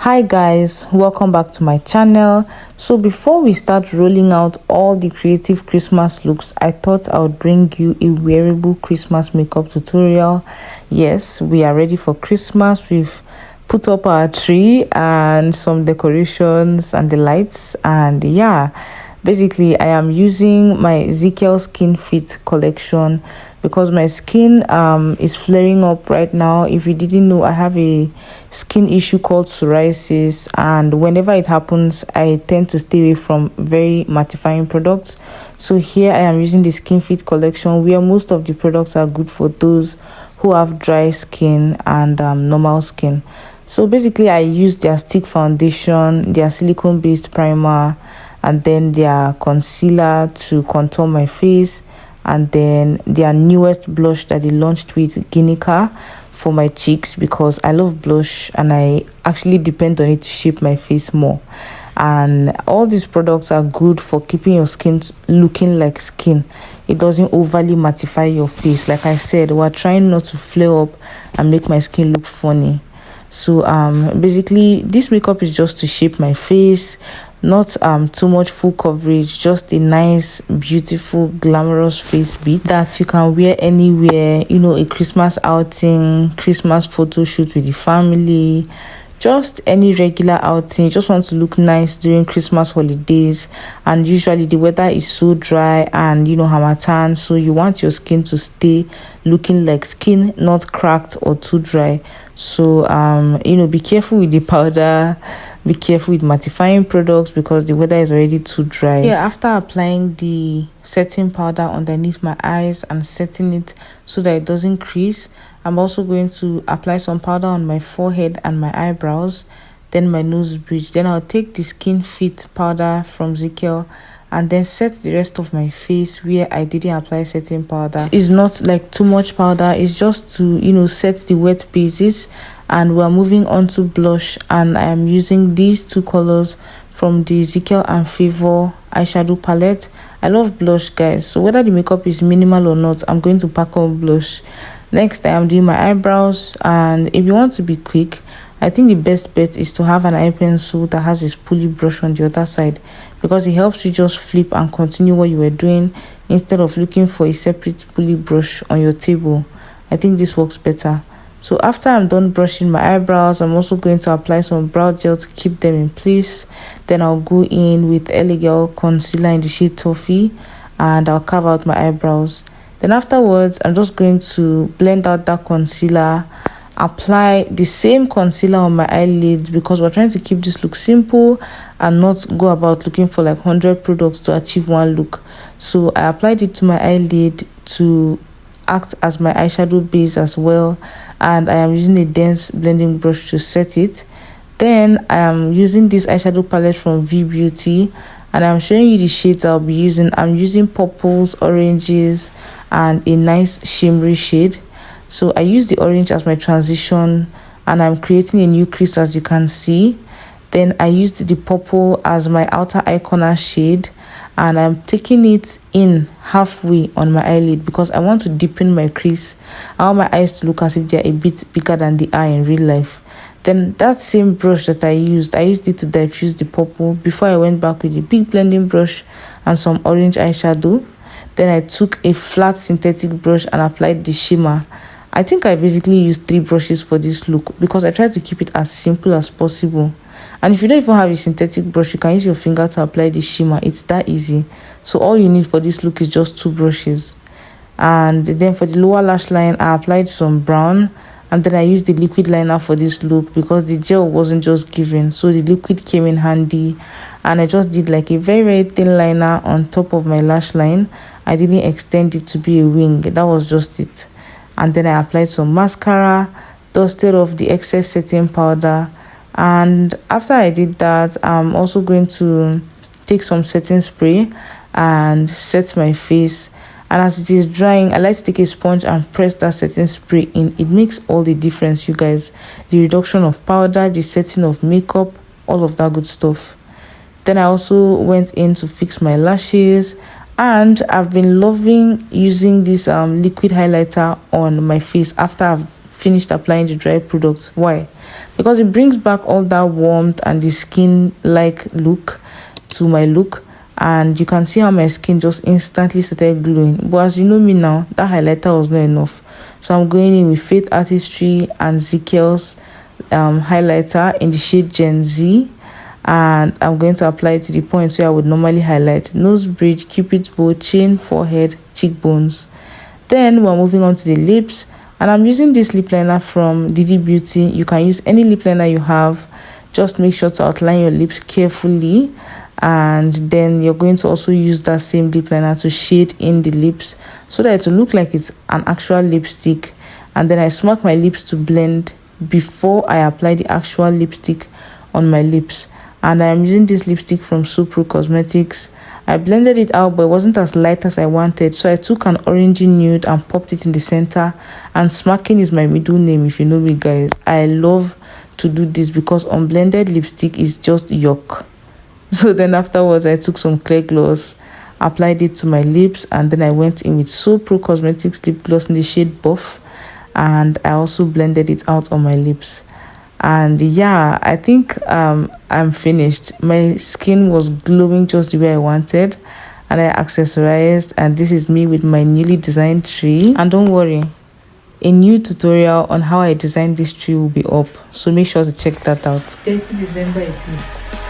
Hi guys, welcome back to my channel. So before we start rolling out all the creative Christmas looks, I thought I would bring you a wearable Christmas makeup tutorial. Yes, we are ready for Christmas. We've put up our tree and some decorations and the lights, and yeah, basically I am using my Ezekiel Skin Fit collection because my skin is flaring up right now. If you didn't know, I have a skin issue called psoriasis, and whenever it happens I tend to stay away from very mattifying products. So here I am using the Skin Fit collection, where most of the products are good for those who have dry skin and normal skin. So basically I use their stick foundation, their silicone based primer, and then their concealer to contour my face, and then their newest blush that they launched with Ginica for my cheeks, because I love blush and I actually depend on it to shape my face more. And all these products are good for keeping your skin looking like skin. It doesn't overly mattify your face. Like I said, we're trying not to flare up and make my skin look funny. So basically this makeup is just to shape my face, not too much full coverage, just a nice, beautiful, glamorous face beat that you can wear anywhere, you know, a Christmas outing, Christmas photo shoot with the family, just any regular outing. You just want to look nice during Christmas holidays, and usually the weather is so dry and, you know, harmattan, so you want your skin to stay looking like skin, not cracked or too dry. So you know, be careful with the powder, be careful with mattifying products, because the weather is already too dry. Yeah, after applying the setting powder underneath my eyes and setting it so that it doesn't crease, I'm also going to apply some powder on my forehead and my eyebrows, then my nose bridge. Then I'll take the Skin Fit powder from Ezekiel and then set the rest of my face where I didn't apply setting powder. It's not like too much powder, it's just to, you know, set the wet bases. And we're moving on to blush, and I am using these two colors from the Ezekiel and Favor eyeshadow palette. I love blush, guys, so whether the makeup is minimal or not, I'm going to pack on blush. Next I am doing my eyebrows, and if you want to be quick, I think the best bet is to have an eye pencil that has a spoolie brush on the other side, because it helps you just flip and continue what you were doing instead of looking for a separate spoolie brush on your table. I think this works better. So after I'm done brushing my eyebrows, I'm also going to apply some brow gel to keep them in place. Then I'll go in with Elegel concealer in the shade Toffee, and I'll carve out my eyebrows. Then afterwards, I'm just going to blend out that concealer, apply the same concealer on my eyelids, because we're trying to keep this look simple and not go about looking for like 100 products to achieve one look. So I applied it to my eyelid to act as my eyeshadow base as well, and I am using a dense blending brush to set it. Then I am using this eyeshadow palette from V Beauty, and I'm showing you the shades I'll be using. I'm using purples, oranges, and a nice shimmery shade. So I use the orange as my transition, and I'm creating a new crease, as you can see. Then I used the purple as my outer eye corner shade, and I'm taking it in halfway on my eyelid because I want to deepen my crease. I want my eyes to look as if they're a bit bigger than the eye in real life. Then that same brush that I used it to diffuse the purple before I went back with a big blending brush and some orange eyeshadow. Then I took a flat synthetic brush and applied the shimmer. I think I basically used 3 brushes for this look because I tried to keep it as simple as possible. And if you don't even have a synthetic brush, you can use your finger to apply the shimmer. It's that easy. So all you need for this look is just 2 brushes. And then for the lower lash line, I applied some brown, and then I used the liquid liner for this look because the gel wasn't just given, so the liquid came in handy. And I just did like a very thin liner on top of my lash line. I didn't extend it to be a wing, that was just it. And then I applied some mascara, dusted off the excess setting powder. And after I did that, I'm also going to take some setting spray and set my face. And as it is drying, I like to take a sponge and press that setting spray in. It makes all the difference, you guys. The reduction of powder, the setting of makeup, all of that good stuff. Then I also went in to fix my lashes, and I've been loving using this liquid highlighter on my face after I've finished applying the dry products. Why? because it brings back all that warmth and the skin like look to my look. And you can see how my skin just instantly started glowing. But as you know me now, that highlighter was not enough, so I'm going in with Faith Artistry and Ezekiel's highlighter in the shade Gen Z, and I'm going to apply it to the points where I would normally highlight: nose bridge, cupid's bow, chin, forehead, cheekbones. Then we're moving on to the lips, and I'm using this lip liner from Didi Beauty. You can use any lip liner you have, just make sure to outline your lips carefully. And then you're going to also use that same lip liner to shade in the lips so that it will look like it's an actual lipstick. And then I smack my lips to blend before I apply the actual lipstick on my lips. And I am using this lipstick from Supro Cosmetics. I blended it out, but it wasn't as light as I wanted, so I took an orangey nude and popped it in the center. And smacking is my middle name, if you know me, guys. I love to do this because unblended lipstick is just yuck. So then afterwards, I took some clear gloss, applied it to my lips, and then I went in with So Pro Cosmetics lip gloss in the shade Buff, and I also blended it out on my lips. And yeah, I think I'm finished. My skin was glowing just the way I wanted, and I accessorized, and this is me with my newly designed tree. And don't worry, a new tutorial on how I designed this tree will be up, so make sure to check that out. 30 December it is.